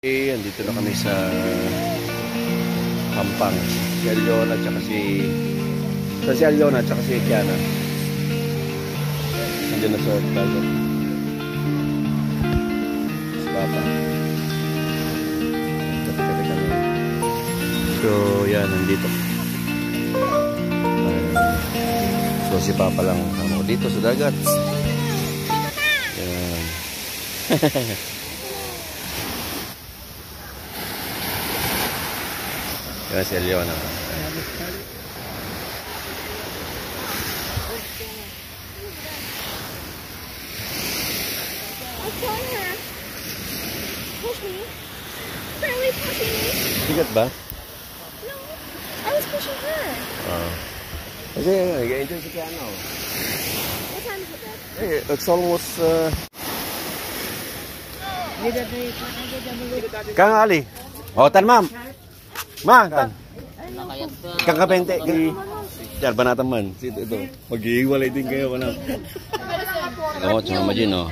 Andito na kami sa Pampang. Si Aliona at si Aliona at si Kiana. Nandiyan na sa bago. Si Papa. Kapit-kapit kami. So, yan, nandito. So, si Papa lang ako dito sa dagat. Yan. Yan si Aliona. Sigat ba? No, I was pushing her. Kasi nag-enjoy si Kiana. What time is it, Dad? It's almost Kang Ali. Oh, tan ma'am. Ma, tan. Kang kapente. Yan, banatan man. Ito. Mag-iiwalay din kayo. Oo, tsaka majin, oh.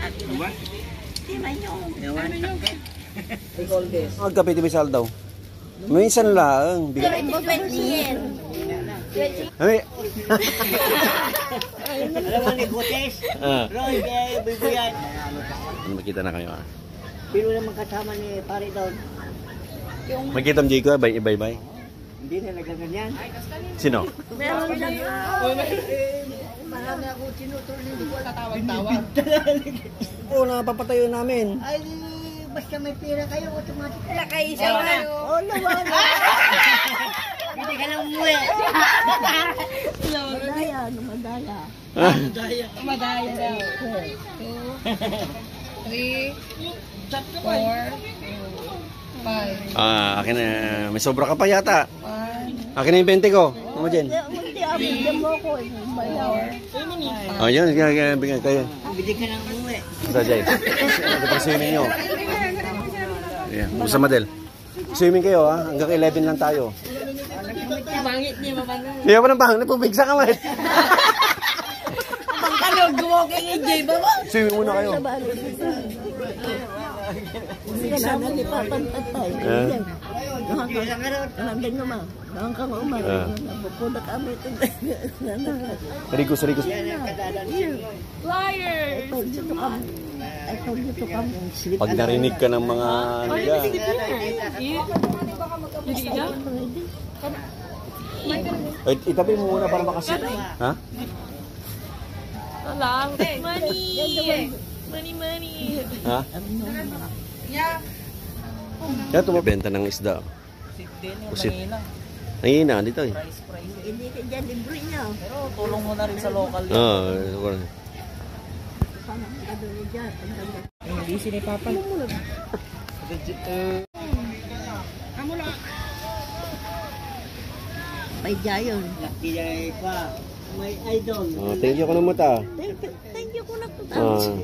Magkapit may sal daw. Minsan lang. Ay. Alam mo ni Gutes? Roy, bibuyan. Makita na kayo, ah. Pero naman kasama ni pare doon. Makita mo, Jayco, bye-bye. Hindi na nagaganyan. Sino? Meron lang. Marami ako tinutuloy. Hindi ko tatawag-tawag. Oo, napapatayo namin. Ay, basta may pera kayo, automatic. Wala kayo isa ba? Oh, naman. Hindi ka lang umuwi. Madaya, madaya. Madaya daw. 3, 4, 5. Akin na. May sobra ka pa yata. Akin na yung 20 ko. Ano dyan? Hindi, abigyan mo ako. Yun. Bigyan kayo. Hindi ka lang umuwi. Basta, Jay. Ito pang swimming nyo. Basta, Madel. Swimming kayo, ha? Hanggang 11 lang tayo. Bangit niya, mapano. Hindi pa ng bangit. Pubig sa kamay. Pangkalog, gumokay ni Jay, baba. Swimming muna kayo. Sige na, hindi pa pantatay. Nandang naman. Nandang kang umar. Napupunta kami ito. Sarikos. Liar! I told you to come. Pag narinig ka ng mga niga. Itabi mo muna para makasit. Ha? Alam. Money. Ha? Kaya tumabenta ng isda. Usit. Nangina dito eh. Hindi ka dyan, libre niya. Pero tulong mo na rin sa local. Hindi si ni Papa. May jayon. Nakiyay pa. May idol. Thank you ko na mata. Thank you ko na po.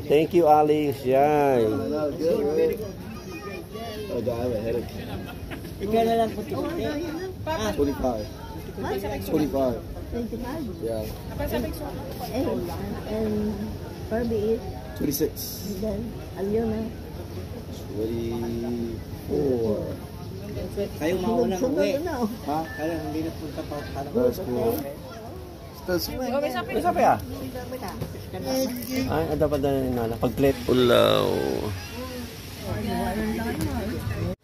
Thank you, Alice. Yan. Ikaw na lang po. 25. 25. 25. Yeah. And Barbie is 26. then Aliona. 24. Kayo mauna ng uwi. Ha? Kaya hindi na punta pa. Sabi ah? Ay, dapat na nala. Pag-plate. Ulaw.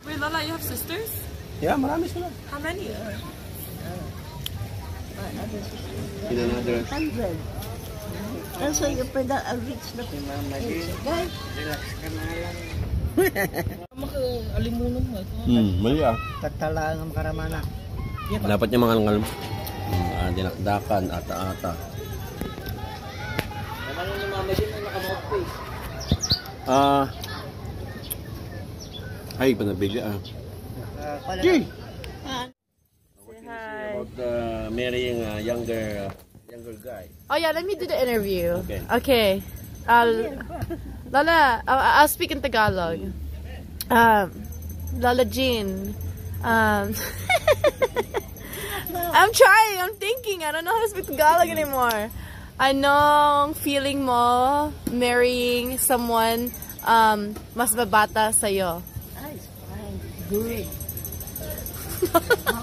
Wait, Lala, you have sisters? Yeah, marami sila. How many? In another. 100. Also, you pay that a rich na guys. Relax ka na lang. Alimunan mo. Mali ah. Tatala ng karamana. Dapat niya mga ngal. Dinakdakan, ata-ata. Naman yung mama din ang nakamouthpaste. Ay, panabili ah. Say hi. About marrying a younger guy. Oh yeah, let me do the interview. Okay. Lala, I'll speak in Tagalog. Lala Jean. I'm trying. I'm thinking. I don't know how to speak Tagalog anymore. Anong feeling mo marrying someone mas babata sa'yo? It's fine. good.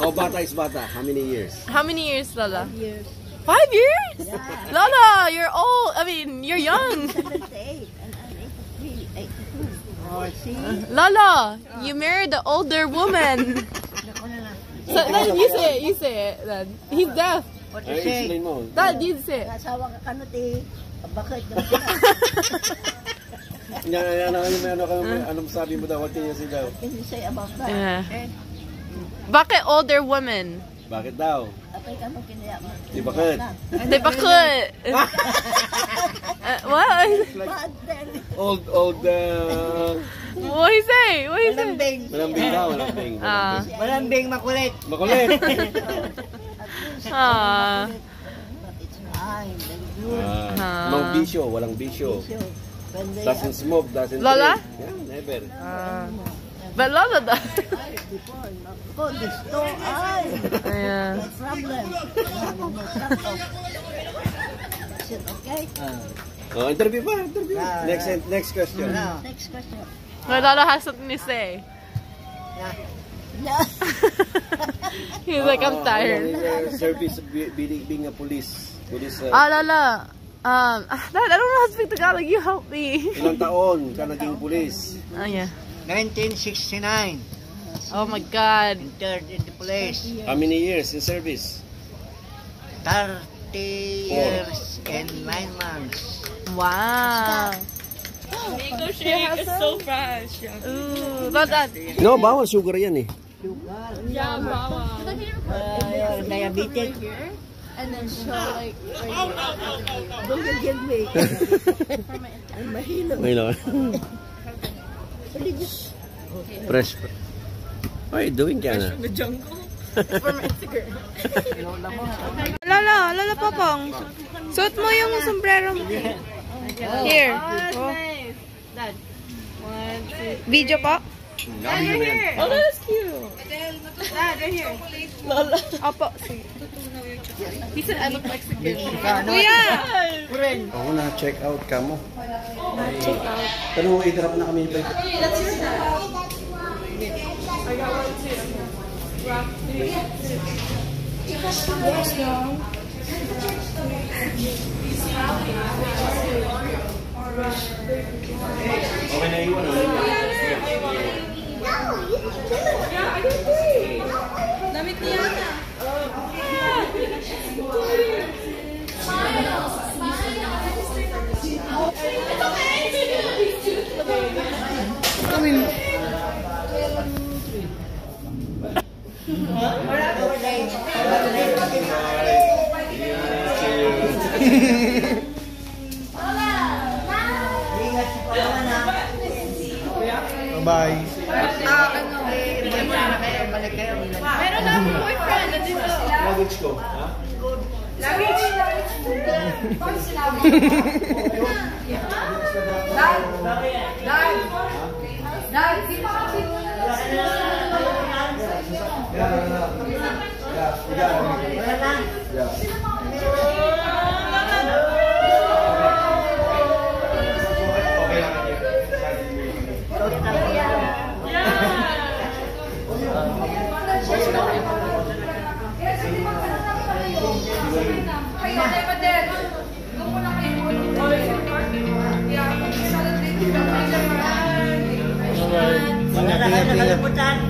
Oh, bata is bata. How many years? How many years, Lola? Years. 5 years? Yeah. Lola, you're old. I mean, you're young. 78 and I'm 83, 82. Oh, see? Lola, you married the older woman. So, Dad, you say it, Dad. He's deaf. What Ay, you say? explain mo. Dad, you say it. Kasawa ka kanuti. Bakit? Anong sabi mo daw? What can you say daw? Can you say about that? Yeah. Eh, Bakit older woman? Bakit daw? apay ka mo kinaya mo. Di bakit? Di bakit? What? Bad then. Old, What he say? What he say? Malambing. malambing daw, malambing. Ah. Malambing makulit. Makulit. Ah. But it's fine. Very good. No bisyo, walang bisyo. So, when they Doesn't smoke, doesn't Lola? drink. Yeah, never. But Lola does. before, no, gusto, ay, Yeah. no problem. No sakto. Is it okay? Oh, interview pa, interview. Next question. Next question. But Lola has something to say. Yeah. He's like, I'm tired. Service being a police. Lola. Dad, I don't know how to speak Tagalog. You help me. Ilang taon ka naging police? Oh, yeah. 1969. Oh my God. Entered in the police. How many years in service? 30 years and 9 months. Wow. Shake is so fresh. Ooh, but that. No, bawal sugar yan eh. Yeah, mama. Diabetic. And then show like Don't you give me. I'm mahilo. May lang. Fresh. What are you doing, Kiana? Lola Popong. Suot mo yung sombrero mo. Here. Oh. Dad. Video po? Dad, you're here. Oh, that's cute. Dad, right here. Lola. Opo, sige. He said I look Mexican. Kuya! Ako na, check out ka mo. Check out. Pero i-drop na kami. I got one too. Rock, yes, no. Okay na iwan. Yeah, I can see. Damit ni Ana. Bye. Meron na akong boyfriend. Nandito. Luggage ko. Ha? Luggage. Dad, di pa kasi. Nakalimutan.